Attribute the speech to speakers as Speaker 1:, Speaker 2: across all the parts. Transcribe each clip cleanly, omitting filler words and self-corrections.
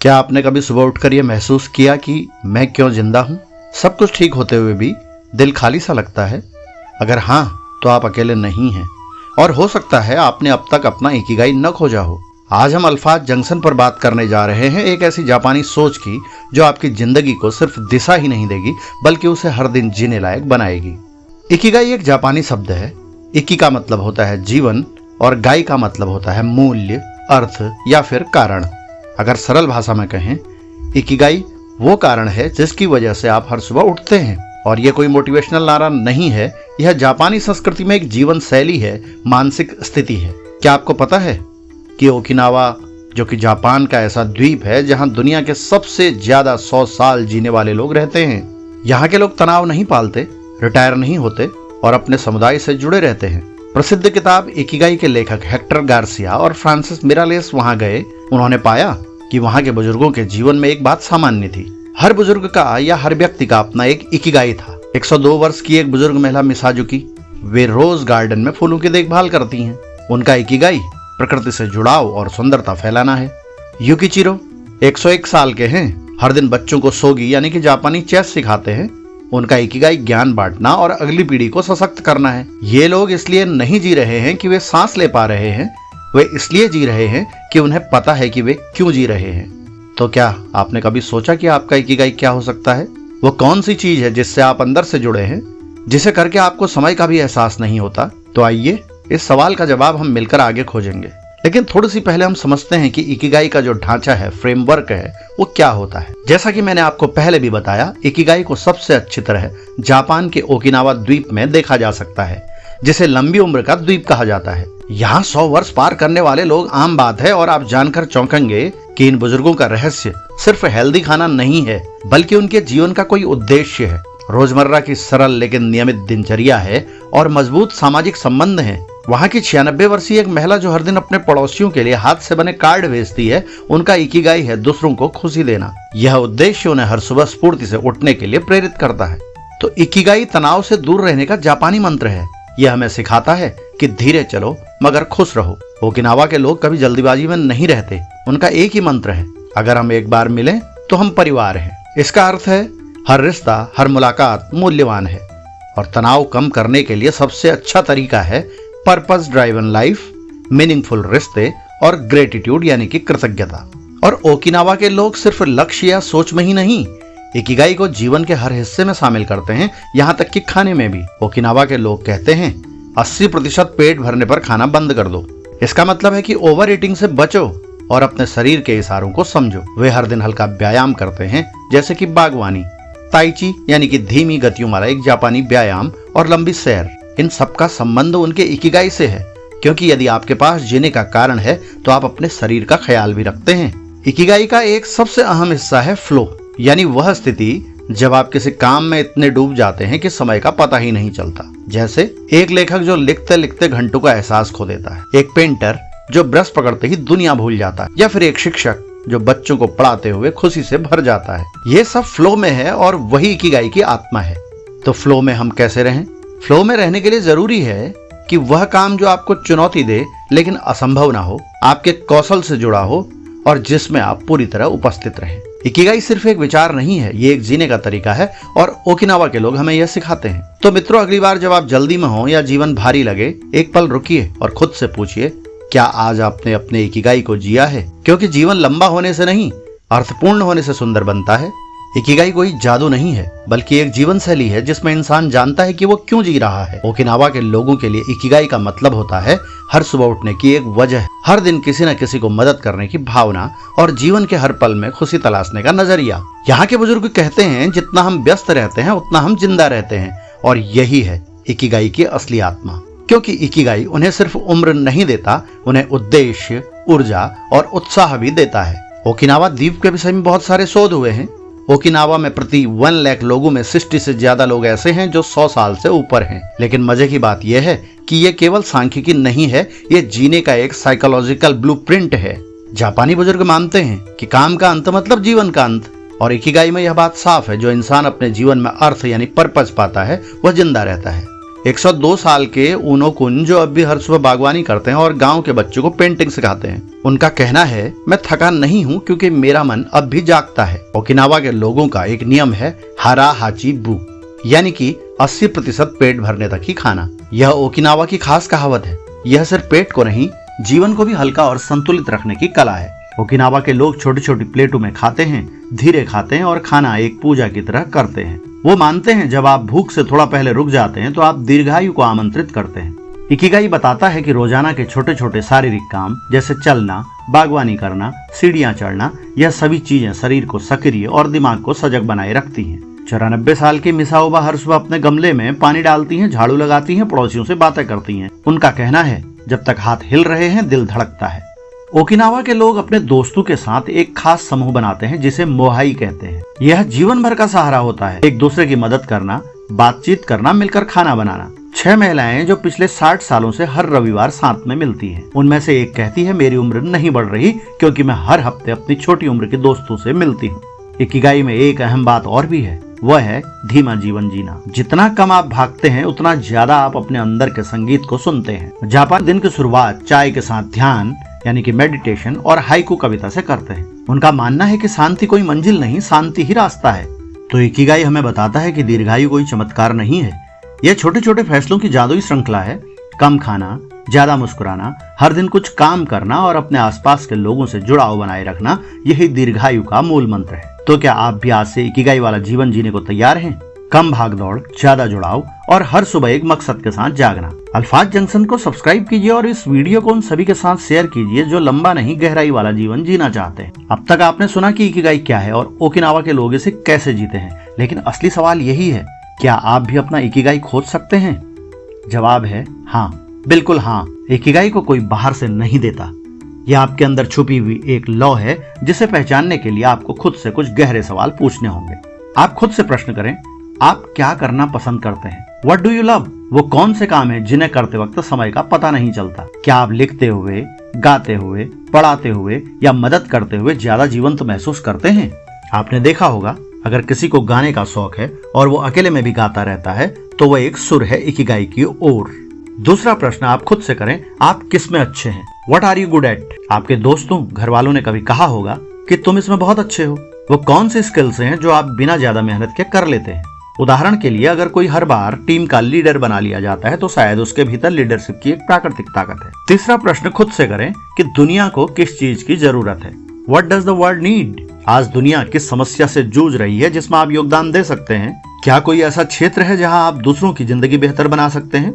Speaker 1: क्या आपने कभी सुबह उठकर यह महसूस किया कि मैं क्यों जिंदा हूं? सब कुछ ठीक होते हुए भी दिल खाली सा लगता है। अगर हाँ, तो आप अकेले नहीं हैं और हो सकता है आपने अब तक अपना इकिगाई न खोजा हो। आज हम अल्फाज जंक्शन पर बात करने जा रहे हैं एक ऐसी जापानी सोच की जो आपकी जिंदगी को सिर्फ दिशा ही नहीं देगी बल्कि उसे हर दिन जीने लायक बनाएगी। इकिगाई एक जापानी शब्द है। इकी का मतलब होता है जीवन और गाई का मतलब होता है मूल्य, अर्थ या फिर कारण। अगर सरल भाषा में कहें, इकिगाई वो कारण है जिसकी वजह से आप हर सुबह उठते हैं। और यह कोई मोटिवेशनल नारा नहीं है, यह जापानी संस्कृति में एक जीवन शैली है, मानसिक स्थिति है। क्या आपको पता है कि ओकिनावा, जो कि जापान का ऐसा द्वीप है जहां दुनिया के सबसे ज्यादा 100 साल जीने वाले लोग रहते हैं, यहाँ के लोग तनाव नहीं पालते, रिटायर नहीं होते और अपने समुदाय से जुड़े रहते हैं। प्रसिद्ध किताब इकिगाई के लेखक हेक्टर गार्सिया और फ्रांसिस मिरालेस वहां गए। उन्होंने पाया कि वहां के बुजुर्गों के जीवन में एक बात सामान्य थी। हर बुजुर्ग का या हर व्यक्ति का अपना एक इकिगाई था। 102 वर्ष की एक बुजुर्ग महिला मिसाजुकी, वे रोज गार्डन में फूलों की देखभाल करती हैं। उनका इकिगाई प्रकृति से जुड़ाव और सुंदरता फैलाना है। युकिचिरो 101 साल के हैं, हर दिन बच्चों को सोगी यानी कि जापानी चेस सिखाते हैं। उनका इकिगाई ज्ञान बांटना और अगली पीढ़ी को सशक्त करना है। ये लोग इसलिए नहीं जी रहे हैं कि वे सांस ले पा रहे हैं, वे इसलिए जी रहे हैं कि उन्हें पता है कि वे क्यों जी रहे हैं। तो क्या आपने कभी सोचा कि आपका इकिगाई क्या हो सकता है? वो कौन सी चीज है जिससे आप अंदर से जुड़े हैं, जिसे करके आपको समय का भी एहसास नहीं होता? तो आइए इस सवाल का जवाब हम मिलकर आगे खोजेंगे। लेकिन थोड़ी सी पहले हम समझते हैं कि इकिगाई का जो ढांचा है, फ्रेमवर्क है, वो क्या होता है। जैसा कि मैंने आपको पहले भी बताया, इकिगाई को सबसे अच्छी तरह जापान के ओकिनावा द्वीप में देखा जा सकता है, जिसे लंबी उम्र का द्वीप कहा जाता है। यहाँ 100 वर्ष पार करने वाले लोग आम बात है और आप जानकर चौंकेंगे कि इन बुजुर्गों का रहस्य सिर्फ हेल्दी खाना नहीं है, बल्कि उनके जीवन का कोई उद्देश्य है। रोजमर्रा की सरल लेकिन नियमित दिनचर्या है और मजबूत सामाजिक संबंध हैं। वहाँ की 96 वर्षीय एक महिला जो हर दिन अपने पड़ोसियों के लिए हाथ से बने कार्ड भेजती है, उनका इकिगाई है दूसरों को खुशी देना। यह उद्देश्य उन्हें हर सुबह स्फूर्ति से उठने के लिए प्रेरित करता है। तो इकिगाई तनाव से दूर रहने का जापानी मंत्र है। यह हमें सिखाता है कि धीरे चलो मगर खुश रहो। ओकिनावा के लोग कभी जल्दीबाजी में नहीं रहते। उनका एक ही मंत्र है, अगर हम एक बार मिलें तो हम परिवार हैं। इसका अर्थ है हर रिश्ता, हर मुलाकात मूल्यवान है। और तनाव कम करने के लिए सबसे अच्छा तरीका है पर्पस ड्राइवन लाइफ, मीनिंगफुल रिश्ते और ग्रेटिट्यूड यानी कि कृतज्ञता। और ओकिनावा के लोग सिर्फ लक्ष्य या सोच में ही नहीं, इकिगाई को जीवन के हर हिस्से में शामिल करते हैं, यहाँ तक कि खाने में भी। ओकिनावा के लोग कहते हैं 80% पेट भरने पर खाना बंद कर दो। इसका मतलब है कि ओवर ईटिंग से बचो और अपने शरीर के इशारों को समझो। वे हर दिन हल्का व्यायाम करते हैं, जैसे कि बागवानी, ताइची यानी कि धीमी गतियों वाला एक जापानी व्यायाम और लंबी सैर। इन सबका संबंध उनके इकिगाई से है, क्योंकि यदि आपके पास जीने का कारण है तो आप अपने शरीर का ख्याल भी रखते हैं। इकिगाई का एक सबसे अहम हिस्सा है फ्लो, यानी वह स्थिति जब आप किसी काम में इतने डूब जाते हैं कि समय का पता ही नहीं चलता। जैसे एक लेखक जो लिखते लिखते घंटों का एहसास खो देता है, एक पेंटर जो ब्रश पकड़ते ही दुनिया भूल जाता है, या फिर एक शिक्षक जो बच्चों को पढ़ाते हुए खुशी से भर जाता है। ये सब फ्लो में है और वही इकिगाई की आत्मा है। तो फ्लो में हम कैसे रहें? फ्लो में रहने के लिए जरूरी है कि वह काम जो आपको चुनौती दे लेकिन असंभव ना हो, आपके कौशल से जुड़ा हो और जिसमें आप पूरी तरह उपस्थित रहें। इकिगाई सिर्फ एक विचार नहीं है, ये एक जीने का तरीका है और ओकिनावा के लोग हमें यह सिखाते हैं। तो मित्रों, अगली बार जब आप जल्दी में हो या जीवन भारी लगे, एक पल रुकिए और खुद से पूछिए, क्या आज आपने अपने इकिगाई को जिया है? क्योंकि जीवन लंबा होने से नहीं, अर्थपूर्ण होने से सुंदर बनता है। इकिगाई कोई जादू नहीं है, बल्कि एक जीवन शैली है जिसमें इंसान जानता है कि वो क्यों जी रहा है। ओकिनावा के लोगों के लिए इकिगाई का मतलब होता है हर सुबह उठने की एक वजह, हर दिन किसी न किसी को मदद करने की भावना और जीवन के हर पल में खुशी तलाशने का नजरिया। यहाँ के बुजुर्ग कहते हैं, जितना हम व्यस्त रहते हैं उतना हम जिंदा रहते हैं। और यही है इकिगाई की असली आत्मा। क्योंकि इकिगाई उन्हें सिर्फ उम्र नहीं देता, उन्हें उद्देश्य, ऊर्जा और उत्साह भी देता है। ओकिनावा द्वीप के विषय में बहुत सारे शोध हुए हैं। ओकिनावा में प्रति 1 लाख लोगों में 60 से ज्यादा लोग ऐसे हैं जो 100 साल से ऊपर हैं। लेकिन मजे की बात यह है कि यह केवल सांख्यिकी नहीं है, यह जीने का एक साइकोलॉजिकल ब्लूप्रिंट है। जापानी बुजुर्ग मानते हैं कि काम का अंत मतलब जीवन का अंत, और इकिगाई में यह बात साफ है, जो इंसान अपने जीवन में अर्थ यानी पर्पस पाता है वह जिंदा रहता है। 102 साल के ऊनो कुन जो अब भी हर सुबह बागवानी करते हैं और गांव के बच्चों को पेंटिंग सिखाते हैं। उनका कहना है, मैं थका नहीं हूँ क्योंकि मेरा मन अब भी जागता है। ओकिनावा के लोगों का एक नियम है हारा हाची बू, यानी कि 80% पेट भरने तक ही खाना। यह ओकिनावा की खास कहावत है। यह सिर्फ पेट को नहीं, जीवन को भी हल्का और संतुलित रखने की कला है। ओकिनावा के लोग छोटी छोटी प्लेटों में खाते हैं, धीरे खाते हैं और खाना एक पूजा की तरह करते हैं। वो मानते हैं जब आप भूख से थोड़ा पहले रुक जाते हैं तो आप दीर्घायु को आमंत्रित करते हैं। इकिगाई बताता है कि रोजाना के छोटे छोटे शारीरिक काम जैसे चलना, बागवानी करना, सीढ़ियां चढ़ना, यह सभी चीजें शरीर को सक्रिय और दिमाग को सजग बनाए रखती हैं। 94 साल की मिसाओबा हर सुबह अपने गमले में पानी डालती हैं, झाड़ू लगाती हैं, पड़ोसियों से बातें करती हैं। उनका कहना है, जब तक हाथ हिल रहे हैं दिल धड़कता है। ओकिनावा के लोग अपने दोस्तों के साथ एक खास समूह बनाते हैं जिसे मोहाई कहते हैं। यह जीवन भर का सहारा होता है। एक दूसरे की मदद करना, बातचीत करना, मिलकर खाना बनाना। 6 महिलाएं जो पिछले 60 सालों से हर रविवार साथ में मिलती हैं। उनमें से एक कहती है, मेरी उम्र नहीं बढ़ रही क्योंकि मैं हर हफ्ते अपनी छोटी उम्र के दोस्तों से मिलती हूँ। इकिगाई में एक अहम बात और भी है, वह है धीमा जीवन जीना। जितना कम आप भागते हैं उतना ज्यादा आप अपने अंदर के संगीत को सुनते हैं। जापान दिन की शुरुआत चाय के साथ ध्यान यानी कि मेडिटेशन और हाइकू कविता से करते हैं। उनका मानना है कि शांति कोई मंजिल नहीं, शांति ही रास्ता है। तो इकिगाई हमें बताता है कि दीर्घायु कोई चमत्कार नहीं है, यह छोटे छोटे फैसलों की जादुई श्रृंखला है। कम खाना, ज्यादा मुस्कुराना, हर दिन कुछ काम करना और अपने आसपास के लोगों से जुड़ाव बनाए रखना, यही दीर्घायु का मूल मंत्र है। तो क्या आप भी आज से इकिगाई वाला जीवन जीने को तैयार हैं? कम भागदौड़, ज्यादा जुड़ाव और हर सुबह एक मकसद के साथ जागना। अल्फाज जंक्शन को सब्सक्राइब कीजिए और इस वीडियो को उन सभी के साथ शेयर कीजिए जो लंबा नहीं गहराई वाला जीवन जीना चाहते हैं। अब तक आपने सुना कि इकिगाई क्या है और ओकिनावा के लोग इसे कैसे जीते हैं, लेकिन असली सवाल यही है, क्या आप भी अपना इकिगाई खोज सकते हैं? जवाब है हाँ, बिल्कुल हाँ। इकिगाई को कोई बाहर से नहीं देता, यह आपके अंदर छुपी हुई एक लौ है जिसे पहचानने के लिए आपको खुद से कुछ गहरे सवाल पूछने होंगे। आप खुद से प्रश्न करें, आप क्या करना पसंद करते हैं? What do you love? वो कौन से काम है जिन्हें करते वक्त समय का पता नहीं चलता? क्या आप लिखते हुए, गाते हुए, पढ़ाते हुए या मदद करते हुए ज्यादा जीवंत महसूस करते हैं? आपने देखा होगा, अगर किसी को गाने का शौक है और वो अकेले में भी गाता रहता है तो वह एक सुर है इकिगाई की ओर। दूसरा प्रश्न आप खुद से करें, आप किस में अच्छे हैं? What are you good at? आपके दोस्तों, घर वालों ने कभी कहा होगा कि तुम इसमें बहुत अच्छे हो। वो कौन से स्किल्स हैं जो आप बिना ज्यादा मेहनत के कर लेते हैं? उदाहरण के लिए, अगर कोई हर बार टीम का लीडर बना लिया जाता है तो शायद उसके भीतर लीडरशिप की एक प्राकृतिक ताकत है। तीसरा प्रश्न खुद से करें कि दुनिया को किस चीज की जरूरत है? What does the world need? आज दुनिया किस समस्या से जूझ रही है जिसमें आप योगदान दे सकते हैं? क्या कोई ऐसा क्षेत्र है जहां आप दूसरों की जिंदगी बेहतर बना सकते हैं?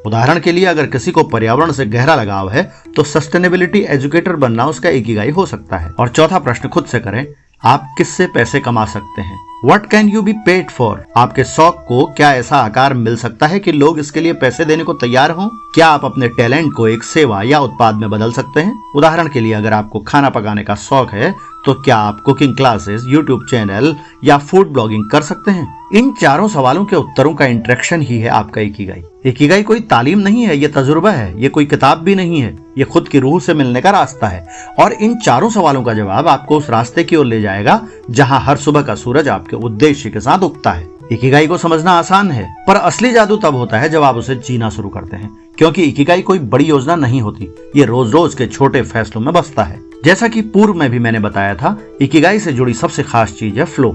Speaker 1: उदाहरण के लिए, अगर किसी को पर्यावरण से गहरा लगाव है तो सस्टेनेबिलिटी एजुकेटर बनना उसका इकिगाई हो सकता है। और चौथा प्रश्न खुद से करें, आप किससे पैसे कमा सकते हैं? What can you be paid for? आपके शौक को क्या ऐसा आकार मिल सकता है कि लोग इसके लिए पैसे देने को तैयार हों? क्या आप अपने टैलेंट को एक सेवा या उत्पाद में बदल सकते हैं? उदाहरण के लिए, अगर आपको खाना पकाने का शौक है तो क्या आप कुकिंग क्लासेस, यूट्यूब चैनल या फूड ब्लॉगिंग कर सकते हैं? इन चारों सवालों के उत्तरों का इंटरेक्शन ही है आपका इकिगाई। इकिगाई कोई तालीम नहीं है, ये तजुर्बा है। ये कोई किताब भी नहीं है, ये खुद की रूह से मिलने का रास्ता है। और इन चारों सवालों का जवाब आपको उस रास्ते की ओर ले जाएगा जहां हर सुबह का सूरज आपके उद्देश्य के साथ उगता है। इकिगाई को समझना आसान है, पर असली जादू तब होता है जब आप उसे जीना शुरू करते हैं। क्योंकि इकिगाई कोई बड़ी योजना नहीं होती, ये रोज रोज के छोटे फैसलों में बसता है। जैसा कि पूर्व में भी मैंने बताया था, इकिगाई से जुड़ी सबसे खास चीज है फ्लो।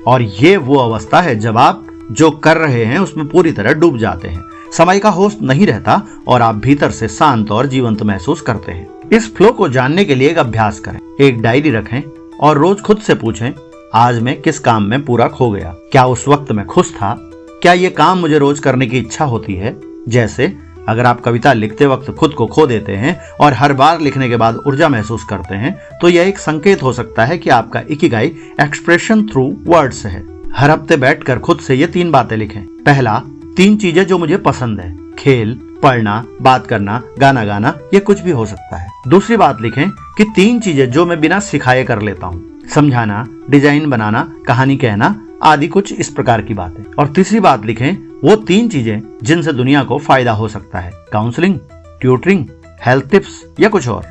Speaker 1: और ये वो अवस्था है जब आप जो कर रहे हैं उसमें पूरी तरह डूब जाते हैं। समय का होश नहीं रहता और आप भीतर से शांत और जीवंत महसूस करते हैं। इस फ्लो को जानने के लिए एक अभ्यास करें। एक डायरी रखें और रोज खुद से पूछें, आज मैं किस काम में पूरा खो गया? क्या उस वक्त मैं खुश था? क्या ये काम मुझे रोज करने की इच्छा होती है? जैसे अगर आप कविता लिखते वक्त खुद को खो देते हैं और हर बार लिखने के बाद ऊर्जा महसूस करते हैं तो यह एक संकेत हो सकता है कि आपका इकिगाई एक्सप्रेशन थ्रू वर्ड्स है। हर हफ्ते बैठकर खुद से ये 3 बातें लिखें। पहला, 3 चीजें जो मुझे पसंद है। खेल, पढ़ना, बात करना, गाना गाना, ये कुछ भी हो सकता है। दूसरी बात लिखें कि 3 चीजें जो मैं बिना सिखाए कर लेता हूँ। समझाना, डिजाइन बनाना, कहानी कहना आदि, कुछ इस प्रकार की बातें। और तीसरी बात लिखें वो 3 चीजें जिनसे दुनिया को फायदा हो सकता है। काउंसलिंग, ट्यूटरिंग, हेल्थ टिप्स या कुछ और।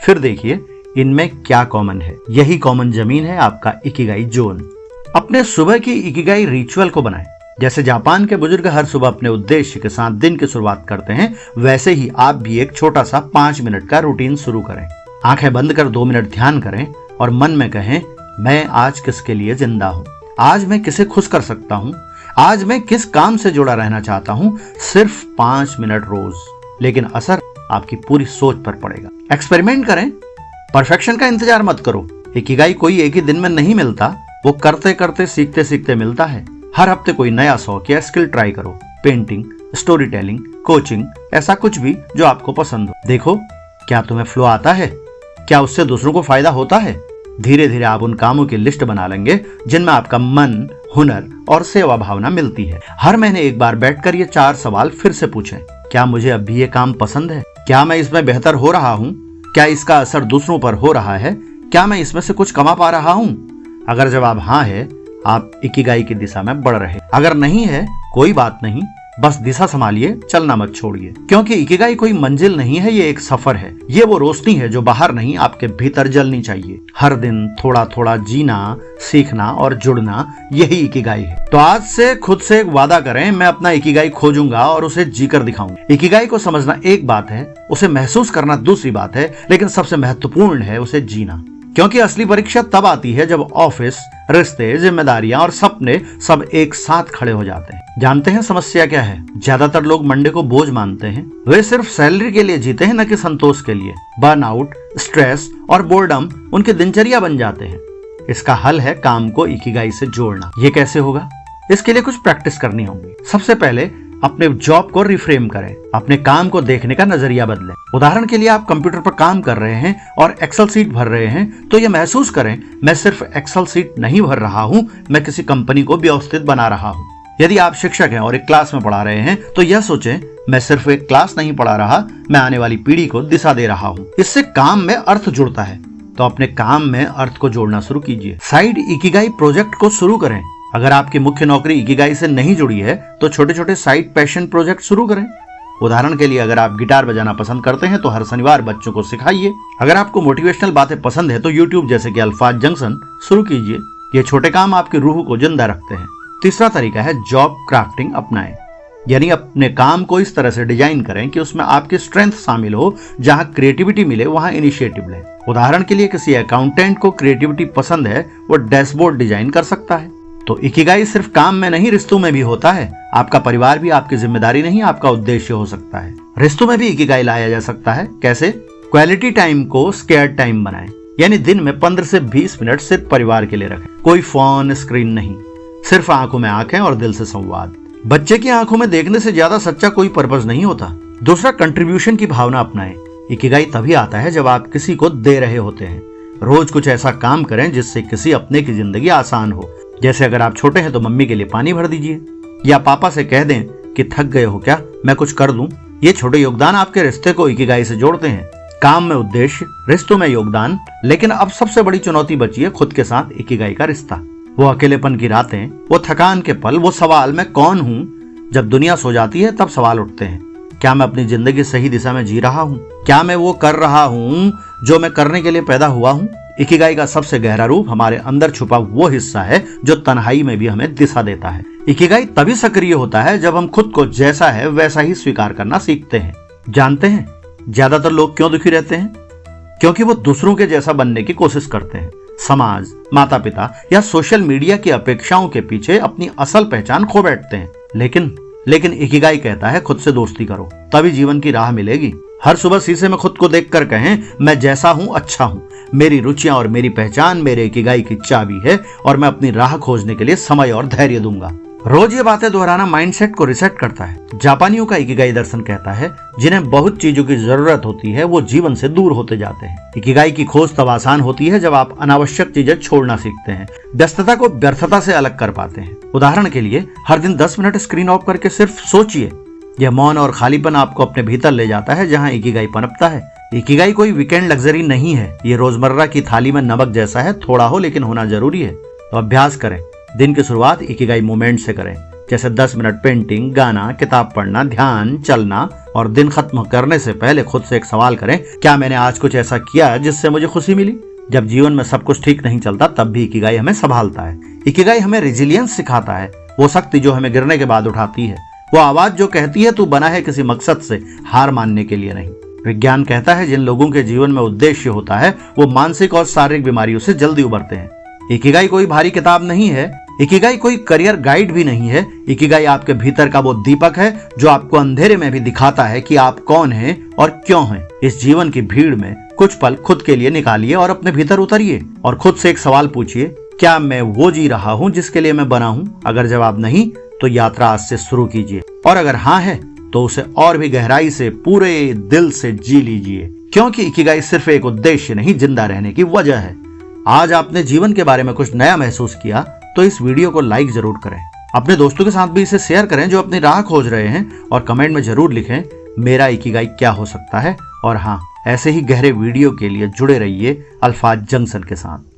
Speaker 1: फिर देखिए इनमें क्या कॉमन है। यही कॉमन जमीन है आपका इकिगाई जोन। अपने सुबह की इकिगाई रिचुअल को बनाएं। जैसे जापान के बुजुर्ग हर सुबह अपने उद्देश्य के साथ दिन की शुरुआत करते हैं, वैसे ही आप भी एक छोटा सा 5 मिनट का रूटीन शुरू करें। आंखें बंद कर 2 मिनट ध्यान करें और मन में कहें, मैं आज किसके लिए जिंदा हूँ, आज मैं किसे खुश कर सकता हूँ, आज मैं किस काम से जुड़ा रहना चाहता हूँ। सिर्फ 5 मिनट रोज, लेकिन असर आपकी पूरी सोच पर पड़ेगा। एक्सपेरिमेंट करें, परफेक्शन का इंतजार मत करो। इकिगाई कोई एक ही दिन में नहीं मिलता, वो करते करते सीखते सीखते मिलता है। हर हफ्ते कोई नया शौक या स्किल ट्राई करो, पेंटिंग, स्टोरी टेलिंग, कोचिंग, ऐसा कुछ भी जो आपको पसंद हो। देखो क्या तुम्हें फ्लो आता है, क्या उससे दूसरों को फायदा होता है। धीरे धीरे आप उन कामों की लिस्ट बना लेंगे जिनमें आपका मन, हुनर और सेवा भावना मिलती है। हर महीने एक बार बैठकर ये 4 सवाल फिर से पूछें। क्या मुझे अब भी ये काम पसंद है? क्या मैं इसमें बेहतर हो रहा हूँ? क्या इसका असर दूसरों पर हो रहा है? क्या मैं इसमें से कुछ कमा पा रहा हूँ? अगर जवाब हाँ है, आप इकिगाई की दिशा में बढ़ रहे। अगर नहीं है, कोई बात नहीं, बस दिशा संभालिए, चलना मत छोड़िए। क्योंकि इकिगाई कोई मंजिल नहीं है, ये एक सफर है। ये वो रोशनी है जो बाहर नहीं, आपके भीतर जलनी चाहिए। हर दिन थोड़ा थोड़ा जीना, सीखना और जुड़ना, यही इकिगाई है। तो आज से खुद से एक वादा करें, मैं अपना इकिगाई खोजूंगा और उसे जीकर दिखाऊंगा। इकिगाई को समझना एक बात है, उसे महसूस करना दूसरी बात है, लेकिन सबसे महत्वपूर्ण है उसे जीना। क्योंकि असली परीक्षा तब आती है जब ऑफिस, रिश्ते, जिम्मेदारियां और सपने सब एक साथ खड़े हो जाते हैं। जानते हैं समस्या क्या है? ज्यादातर लोग मंडे को बोझ मानते हैं। वे सिर्फ सैलरी के लिए जीते हैं, न कि संतोष के लिए। बर्नआउट, स्ट्रेस और बोर्डम उनकी दिनचर्या बन जाते हैं। इसका हल है काम को इकिगाई से जोड़ना। ये कैसे होगा? इसके लिए कुछ प्रैक्टिस करनी होगी। सबसे पहले अपने जॉब को रिफ्रेम करें, अपने काम को देखने का नजरिया बदलें। उदाहरण के लिए आप कंप्यूटर पर काम कर रहे हैं और एक्सेल सीट भर रहे हैं, तो यह महसूस करें, मैं सिर्फ एक्सेल सीट नहीं भर रहा हूँ, मैं किसी कंपनी को व्यवस्थित बना रहा हूँ। यदि आप शिक्षक हैं और एक क्लास में पढ़ा रहे हैं, तो यह सोचें, मैं सिर्फ एक क्लास नहीं पढ़ा रहा, मैं आने वाली पीढ़ी को दिशा दे रहा हूँ। इससे काम में अर्थ जुड़ता है। तो अपने काम में अर्थ को जोड़ना शुरू कीजिए। साइड इकिगाई प्रोजेक्ट को शुरू करें। अगर आपकी मुख्य नौकरी इकिगाई से नहीं जुड़ी है, तो छोटे छोटे साइड पैशन प्रोजेक्ट शुरू करें। उदाहरण के लिए, अगर आप गिटार बजाना पसंद करते हैं तो हर शनिवार बच्चों को सिखाइए। अगर आपको मोटिवेशनल बातें पसंद है तो यूट्यूब जैसे कि अल्फाज जंक्शन शुरू कीजिए। ये छोटे काम आपकी रूह को जिंदा रखते हैं। तीसरा तरीका है जॉब क्राफ्टिंग अपनाएं। यानी अपने काम को इस तरह से डिजाइन करें कि उसमें आपकी स्ट्रेंथ शामिल हो। जहां क्रिएटिविटी मिले वहां इनिशिएटिव लें। उदाहरण के लिए, किसी अकाउंटेंट को क्रिएटिविटी पसंद है, वो डैशबोर्ड डिजाइन कर सकता है। तो इकिगाई सिर्फ काम में नहीं, रिश्तों में भी होता है। आपका परिवार भी आपकी जिम्मेदारी नहीं, आपका उद्देश्य हो सकता है। रिश्तों में भी इकिगाई लाया जा सकता है। कैसे? क्वालिटी टाइम को स्केयर टाइम बनाएं। यानी दिन में 15 से 20 मिनट सिर्फ परिवार के लिए रखें। कोई फोन, स्क्रीन नहीं, सिर्फ आंखों में आंखें और दिल से संवाद। बच्चे की आंखों में देखने से ज्यादा सच्चा कोई पर्पस नहीं होता। दूसरा, कंट्रीब्यूशन की भावना अपनाएं। इकिगाई तभी आता है जब आप किसी को दे रहे होते हैं। रोज कुछ ऐसा काम करें जिससे किसी अपने की जिंदगी आसान हो। जैसे अगर आप छोटे हैं तो मम्मी के लिए पानी भर दीजिए, या पापा से कह दें कि थक गए हो क्या, मैं कुछ कर दूं। ये छोटे योगदान आपके रिश्ते को इकिगाई से जोड़ते हैं। काम में उद्देश्य, रिश्तों में योगदान। लेकिन अब सबसे बड़ी चुनौती बची है खुद के साथ इकिगाई का रिश्ता। वो अकेलेपन की रातें, वो थकान के पल, वो सवाल, मैं कौन हूँ। जब दुनिया सो जाती है तब सवाल उठते हैं, क्या मैं अपनी जिंदगी सही दिशा में जी रहा हूँ? क्या मैं वो कर रहा हूँ जो मैं करने के लिए पैदा हुआ हूँ? इकिगाई का सबसे गहरा रूप हमारे अंदर छुपा वो हिस्सा है जो तन्हाई में भी हमें दिशा देता है। इकिगाई तभी सक्रिय होता है जब हम खुद को जैसा है वैसा ही स्वीकार करना सीखते हैं। जानते हैं ज्यादातर लोग क्यों दुखी रहते हैं? क्योंकि वो दूसरों के जैसा बनने की कोशिश करते हैं। समाज, माता पिता या सोशल मीडिया की अपेक्षाओं के पीछे अपनी असल पहचान खो बैठते हैं। लेकिन इकिगाई कहता है खुद से दोस्ती करो, तभी जीवन की राह मिलेगी। हर सुबह शीशे में खुद को देखकर कहें, मैं जैसा हूँ अच्छा हूँ, मेरी रुचियां और मेरी पहचान मेरे इकिगाई की चाबी है और मैं अपनी राह खोजने के लिए समय और धैर्य दूंगा। रोज ये बातें दोहराना माइंडसेट को रिसेट करता है। जापानियों का इकिगाई दर्शन कहता है, जिन्हें बहुत चीजों की जरूरत होती है वो जीवन से दूर होते जाते हैं। इकिगाई की खोज तब आसान होती है जब आप अनावश्यक चीजें छोड़ना सीखते हैं, व्यस्तता को व्यर्थता से अलग कर पाते हैं। उदाहरण के लिए, हर दिन 10 मिनट स्क्रीन ऑफ करके सिर्फ सोचिए। यह मौन और खालीपन आपको अपने भीतर ले जाता है जहाँ इकिगाई पनपता है। इकिगाई कोई वीकेंड लग्जरी नहीं है, ये रोजमर्रा की थाली में नमक जैसा है, थोड़ा हो लेकिन होना जरूरी है। तो अभ्यास करें, दिन की शुरुआत इकिगाई मोमेंट से करें, जैसे 10 मिनट पेंटिंग, गाना, किताब पढ़ना, ध्यान, चलना। और दिन खत्म करने से पहले खुद से एक सवाल करें, क्या मैंने आज कुछ ऐसा किया जिससे मुझे खुशी मिली? जब जीवन में सब कुछ ठीक नहीं चलता तब भी इकिगाई हमें संभालता है। इकिगाई हमें रेजिलियंस सिखाता है। वो शक्ति जो हमें गिरने के बाद उठाती है, वो आवाज जो कहती है तू बना है किसी मकसद से, हार मानने के लिए नहीं। विज्ञान कहता है जिन लोगों के जीवन में उद्देश्य होता है वो मानसिक और शारीरिक बीमारियों से जल्दी उबरते हैं। इकिगाई कोई भारी किताब नहीं है, इकिगाई कोई करियर गाइड भी नहीं है। इकिगाई आपके भीतर का वो दीपक है जो आपको अंधेरे में भी दिखाता है कि आप कौन हैं और क्यों हैं। इस जीवन की भीड़ में कुछ पल खुद के लिए निकालिए और अपने भीतर उतरिए और खुद से एक सवाल पूछिए, क्या मैं वो जी रहा हूँ जिसके लिए मैं बना हूँ? अगर जवाब नहीं तो यात्रा आज से शुरू कीजिए, और अगर हाँ है तो उसे और भी गहराई से पूरे दिल से जी लीजिए, क्योंकि इकिगाई सिर्फ एक उद्देश्य नहीं, जिंदा रहने की वजह है। आज आपने जीवन के बारे में कुछ नया महसूस किया तो इस वीडियो को लाइक जरूर करें, अपने दोस्तों के साथ भी इसे शेयर करें जो अपनी राह खोज रहे हैं, और कमेंट में जरूर लिखें मेरा इकिगाई क्या हो सकता है। और हाँ, ऐसे ही गहरे वीडियो के लिए जुड़े रहिए अल्फाज जंक्शन के साथ।